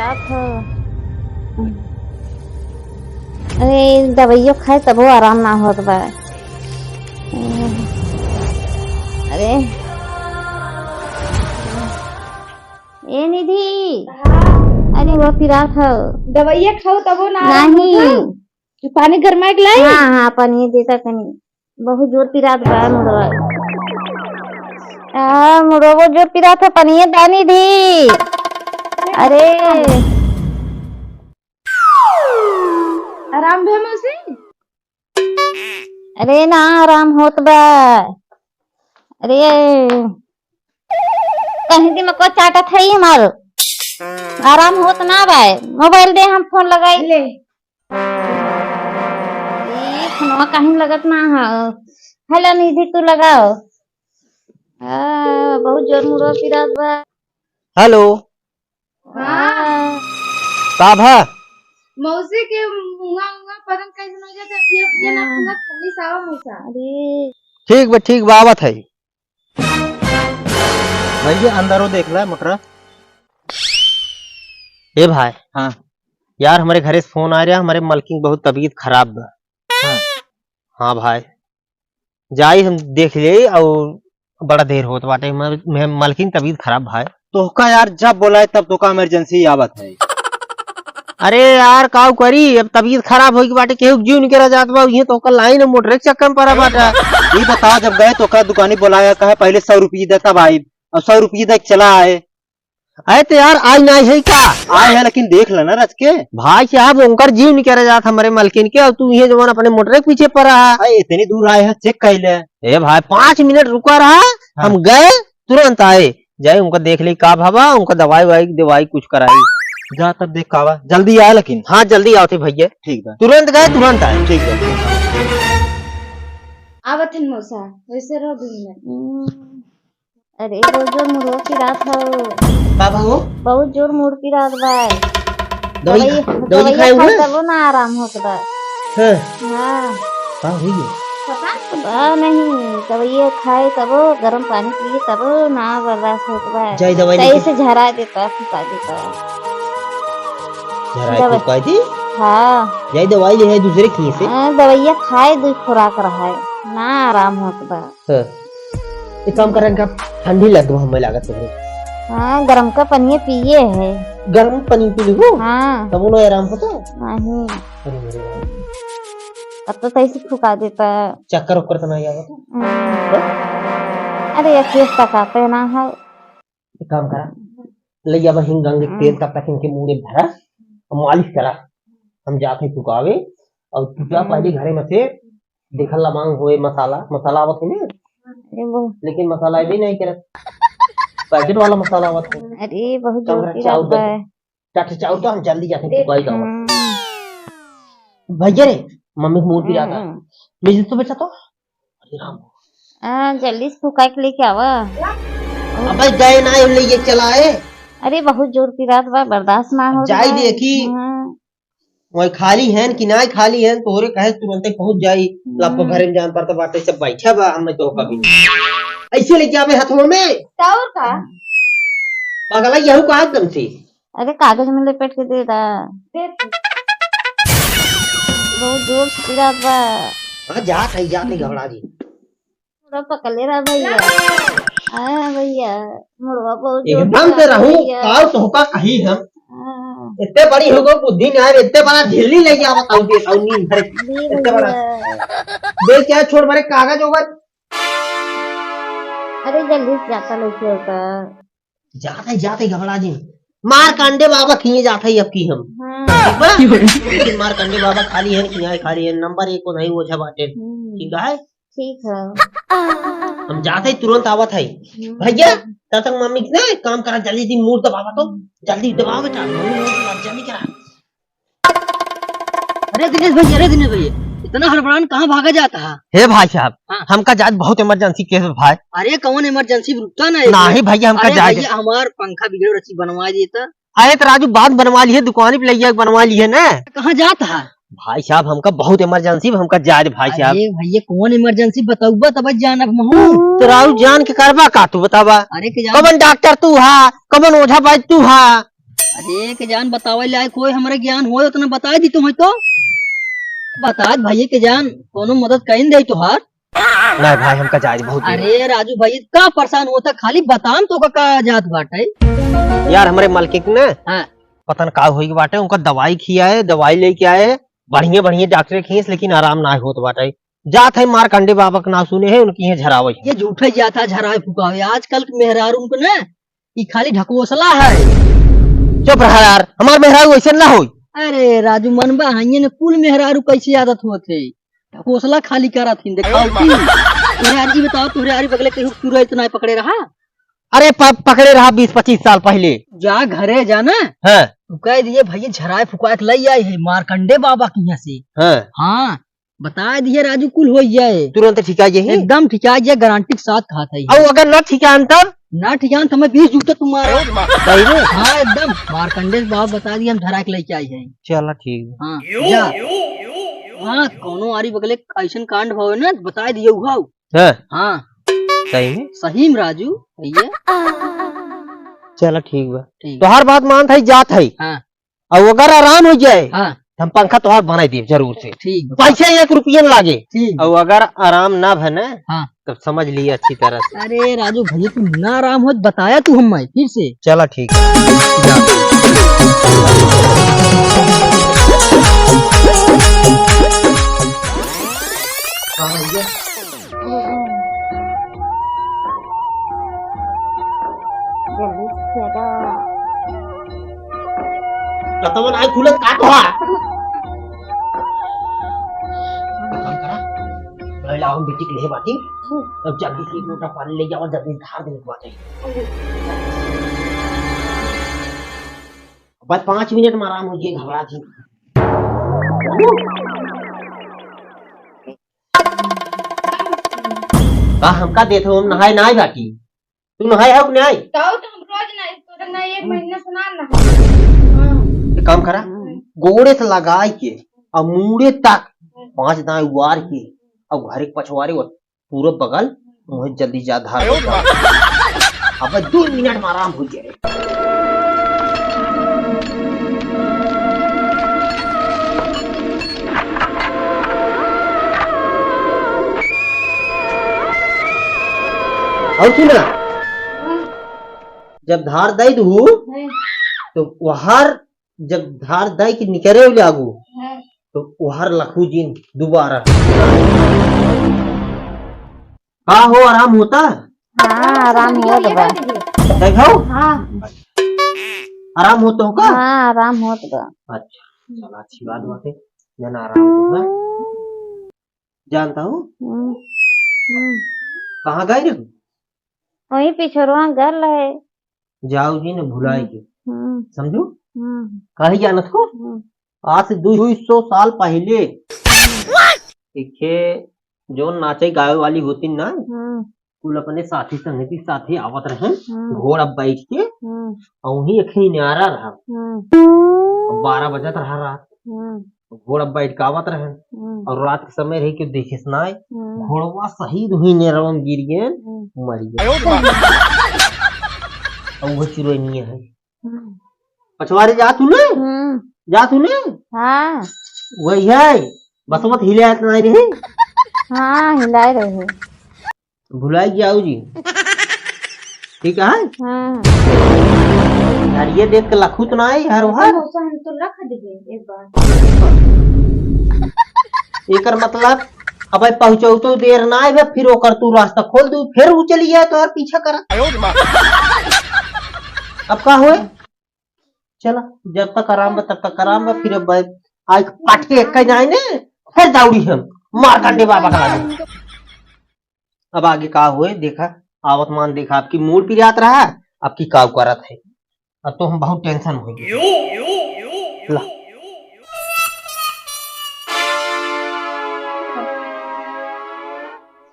पिरात हो। अरे दवाइयों खाए तब वो आराम ना होत बा। अरे ए निधि, अरे वो पिरात हो। दवाइया खाओ तब वो ना नहीं पानी गरमा के लाई। हाँ हाँ पानी देता कनी बहुत जोर पिरात बा मुड़वा। मुड़वा बहुत जोर पिरात है पानी दानी दी। अरे आराम भे मौसी। अरे ना आराम होत बा। अरे कहीं दी मको चाटा थई हमार आराम होत ना बा। मोबाइल दे हम फोन लगाई ले फोनवा कहीं लगत ना है। हेलो निधि तू लगाओ। बहुत जोर मुड़वा पिरात बा। हेलो हाँ साहब है मौसी के मुआ मुआ परम कैसे हो जाता फिर जना पूरा खाली सावा मौसा। अरे ठीक बा आवत है भैया अंदर वो देख ला मोटरा। ए भाई हाँ यार हमारे घरे से फोन आ रहा हमारे मलकिन बहुत तबीयत खराब बा। हाँ भाई जाई हम देख ले और बड़ा देर होत बाटे मलकिन तबीयत खराब भाई। तो का यार जब बोला है तब तो का इमरजेंसी आवत है। अरे यार काऊ करी अब तबीयत खराब होई के बाटे केहू जीव निकला जात बा ये तो का लाइन मोटर के चक्कर में पड़ा बाटा। ये बता जब गए तो का दुकानी बुलाया कहा पहले 100 रुपये देता भाई और 100 रुपये दे चला आए। अरे तो यार आज नहीं है क्या आए है लेकिन देख लेना रच के भाई साहब उनकर जीव निकला जाता हमारे मलकिन के और तू ये जवान अपने मोटर के पीछे पड़ा है। इतनी दूर आए हैं चेक कर ले। ए भाई 5 मिनट रुका रहा हम गए तुरंत आए जाए उनका देख ली का भावा उनका दवाई कुछ कराई जा तब देख कावा जल्दी आए लेकिन। हाँ जल्दी आओ भैया ठीक है तुरंत गए तुरंत आए। ठीक है आवत है मौसा वैसे रहो 2 मिनट। अरे बहुत जोर मुड़वा पिरात हो। बाबा हो बहुत जोर मुड़ पिरात बा। दवाई खाए हुए तब ना आराम होत बा। हां हाँ का हुई पता नहीं दवाइयाँ खाए तब गर्म पानी पिए तब ना बर्दाश्त होत बा। जाई दवाई सही से झरा देता फुका देता। जरा कोई दी हाँ जाई दवाई ले है दूसरे की से दवाइयाँ खाए 2 खुराक रहा है ना आराम होत बा। हां एक काम करन का ठंडी लग हमें लागत है। हाँ गरम का पानी पिए है। गर्म पानी पी लो हाँ तब उन्हें आराम होता नहीं अरे मेरे भाई अब तो सही से फुका देता। चक्कर उक्कर तो नहीं आवता। अरे ये केस तकाते ना है। एक काम करा ले जा हिंग गंग तेल तब तक इनके मुंह में भरा और मालिश करा हम जाते फुकावे और पूजा पहले घरे में से देखल लमांग होए मसाला आवत है ना लेकिन मसाला भी नहीं करत पैकेट वाला मसाला आवत है। अरे बहुत जोर की रात है। चाउर तो हम जल्दी जाते फुकाई का भैया रे मम्मी को मूड पिराता मेरे तो बेटा तो अरे राम जल्दी से फुका के लेके आवा। अबे गए ना ले ये चलाए। अरे बहुत जोर की रात बा बर्दाश्त ना हो जाई देखी वही खाली है कि नहीं खाली है तोरे कहे तुरंत पहुंच जाई लापो घरे में जान पर तो बाटे सब बैठा बा हम तो कभी ऐसे लेके आवे हाथों में टावर का पागल यहू का एकदम से। अरे कागज में लपेट के दे दा। बहुत जोर की रात बा। हां जात नहीं घबरा जी थोड़ा पकड़े रहा भैया। हाँ भैया मुड़वा बहुत जोर एकदम से रहूं काल तो का कही हम इतने बड़ी हो गो बुद्धि नहीं है इतने बड़ा झिल्ली लेके आवत आऊ दे आऊ नींद भरे इतने बड़ा दे क्या छोड़ मारे कागज होगा। अरे जल्दी से जाता लेके होता जाते घबरा जी मार कंडे बाबा खिए जाते ही अब की हम लेकिन मार कंडे बाबा खाली है कि नहीं खाली है नंबर 1 को नहीं वो बाटे ठीक है। ठीक है हम जाते ही तुरंत आवत है भैया तब तक मम्मी ने काम करा जल्दी सी मूड दबावा तो जल्दी दबाओ बेटा मम्मी जल्दी करा। अरे दिनेश भैया इतना हड़बड़ान कहाँ भागा जाता है। हे भाई साहब हमका जात बहुत इमरजेंसी केस है भाई। अरे कौन इमरजेंसी रुकता ना नहीं भैया हमका जात हमार पंखा बिगड़ रची बनवा देता। अरे तो राजू बात बनवा लिए दुकान पे ले बनवा लिए ना। कहाँ जाता है भाई साहब हमका बहुत इमरजेंसी हमका जात भाई साहब। भैया कौन इमरजेंसी बताऊबा तब जान अब तो राजू जान के करवा का तू बतावा। अरे कौन डॉक्टर तू हा कौन ओझा भाई तू हा अरे के जान बतावे लायक कोई हमारे ज्ञान हो उतना बता दी तुम तो बता भैया के जान कोनो मदद कहीं दे तुहार। नहीं भाई हमका जाए बहुत देर अरे राजू भाई का परेशान होता खाली बताम तो का जात बाटे। है। यार हमारे मालिक ने हाँ। पता न का होई के बाटे उनका दवाई खियाए दवाई लेके आए बढ़िया बढ़िया डॉक्टर खींच लेकिन आराम ना होत बाटे जात है मारकंडे बाबा का नाम सुने है उनकी यहाँ झरावे ये झूठे जाता झराए फुकावे आजकल के मेहरारू को ना ये खाली ढकोसला है। चुप रहा यार हमार मेहरारू ऐसे ना होई। अरे राजू मनबा हइये ने कुल मेहरारू कैसी आदत होते ढकोसला खाली करत हिन देखाओ की तोरे आरी बताओ तोरे आरी बगले के चुरा इतना पकड़े रहा। अरे पकड़े रहा 20-25 साल पहले। जा घरे जाना हाँ तू कह दिए भैया झराए फुकाए के लई आए है मारकंडे बाबा की यहाँ से। हाँ हाँ बता दिए राजू कुल हो जाए तुरंत ठिका ये एकदम ठिका जाए गारंटी के साथ खाता है। और अगर न ठिकान तब ना ठिकान तो मैं 20 जूता तुम्हारा। सही में हाँ एकदम मारकंडे बाबा बता दिए हम धरा के लेके आई है। चला ठीक है। हाँ जा हाँ कोनो आरी बगले ऐसन कांड भाव ना बता दिए उहाऊ। हाँ हाँ सही में सही में राजू भैया चला ठीक बा ठीक। तोहार बात मान था जात है हाँ और अगर आराम हो जाए हाँ हम पंखा तोहार बनाई दे जरूर से ठीक पैसे 1 रुपया न लागे ठीक। और अगर आराम ना बने हाँ तब समझ लिए अच्छी तरह से। अरे राजू भैया तू ना आराम हो बताया तू हम फिर से। चला ठीक है। जल्दी से दो। कतवन आई खुले का तोहार काम करा ले लाओ बेटी के लिए बाटी अब जल्दी से 1 लोटा पानी ले जाओ जल्दी धार देने को बात है बस 5 मिनट में आराम हो जाए घबरा जी। का हमका देते हो हम नहाए ना बाटी तू नहाए हो कि नहीं तो हम रोज ना इसको ना 1 महीना सुना ना। एक काम करा गोड़े से लगाए के और मुड़े तक 5 दाएं उबार के और घर के पछवारे और पूरा बगल मुझे जल्दी जा धार अब 2 मिनट में आराम हो जाए। और सुना जब धार दई दू तो वहार जब धार दई के निकरे लागू तो वहार लखू जी दोबारा हाँ हो आराम होता हाँ आराम होत बा। देखो हाँ आराम होता होगा। हाँ आराम होत बा। अच्छा चलो अच्छी बात बात है जना आराम होगा जानता हूँ कहाँ गए रे वही पिछड़वा गल है। जाओ जी ने भुलाए के समझो हम्म कहीं जानत को आज से 200 साल पहले देखे जो नाचे गावे वाली होती ना कुल अपने साथी संगति साथी आवत रहे घोड़ा बैठ के और वही एक न्यारा रहा 12 बजत रहा रात घोड़ा बैठ के आवत रहे और रात के समय रही के देखे सुनाए घोड़वा शहीद हुई नेरवा में गिर गए मर गए और वो चुरैनिया है पछवारे जा तू ने हाँ वही है बस मत हिला नहीं रहे हाँ हिलाए रहे। भुलाई जाओ जी ठीक है हाँ यार ये देख के लखुत ना आई हर हर हम तो रख देंगे एक बार। एकर मतलब अब पहुंचो तो देर ना आए फिर ओकर तू रास्ता खोल दू फिर वो चली जाए तो और पीछा कर अब का हुए चला जब तक आराम तब तक आराम फिर अब आज पटके एक जाए ने फिर दौड़ी हम मार काटे बाबा का लागे। अब आगे का हुए देखा आवत मान देखा आपकी मूड पिरात रहा आपकी काव करत है अब तो हम बहुत टेंशन हो गए।